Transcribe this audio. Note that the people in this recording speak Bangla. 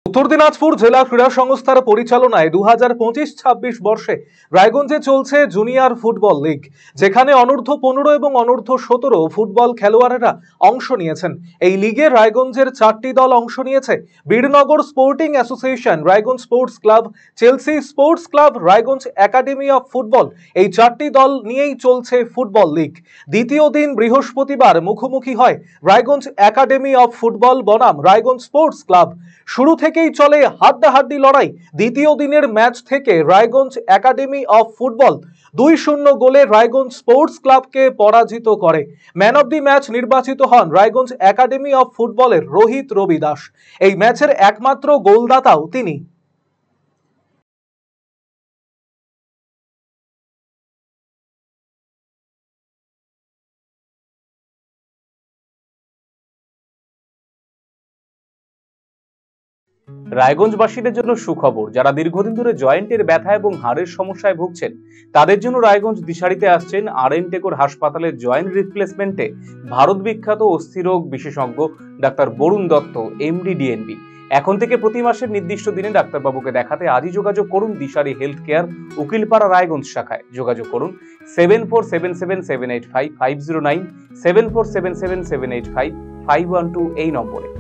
উত্তর দিনাজপুর জেলা ক্রীড়া সংস্থার পরিচালনায় 2025-26 বর্ষে রায়গঞ্জে চলছে জুনিয়র ফুটবল লিগ, যেখানে অনূর্ধ্ব 15 এবং অনূর্ধ্ব 17 ফুটবল খেলোয়াড়েরা অংশ নিয়েছেন। এই লিগে রায়গঞ্জের 4টি দল অংশ নিয়েছে। Birnagar sporting association, Raiganj sports club, Chelsea sports club, Raiganj academy of football, এই 4টি দল নিয়েই চলছে ফুটবল লিগ। দ্বিতীয় দিন বৃহস্পতিবার মুখোমুখি হয় রায়গঞ্জ একাডেমি অফ ফুটবল বনাম রায়গঞ্জ স্পোর্টস ক্লাব। শুরু থেকেই চলে হাড্ডাহাড্ডি লড়াই। দ্বিতীয় দিনের ম্যাচ থেকে রায়গঞ্জ একাডেমি অফ ফুটবল 2-0 গোলে রায়গঞ্জ স্পোর্টস ক্লাবকে পরাজিত করে। ম্যান অব দি ম্যাচ নির্বাচিত হন রায়গঞ্জ একাডেমি অফ ফুটবলের রোহিত রবি দাস। এই ম্যাচের একমাত্র গোলদাতাও তিনি। রায়গঞ্জবাসীদের জন্য সুখবর, যারা দীর্ঘদিন ধরে জয়েন্টের ব্যথা এবং হাড়ের সমস্যায় ভুগছেন তাদের জন্য রায়গঞ্জ দিশারিতে আসছেন আর.এন. টেকোর হাসপাতালের জয়েন্ট রিপ্লেসমেন্টে ভারত বিখ্যাত অস্থিরোগ বিশেষজ্ঞ doctor Barun Dutta, MD, DNB. এখন থেকে প্রতি মাসের নির্দিষ্ট দিনে ডাক্তারবাবুকে দেখাতে আজই যোগাযোগ করুন দিশারি হেলথ কেয়ার, উকিলপাড়া, রায়গঞ্জ শাখায়। যোগাযোগ করুন 7477785509, 7477785512 এই নম্বরে।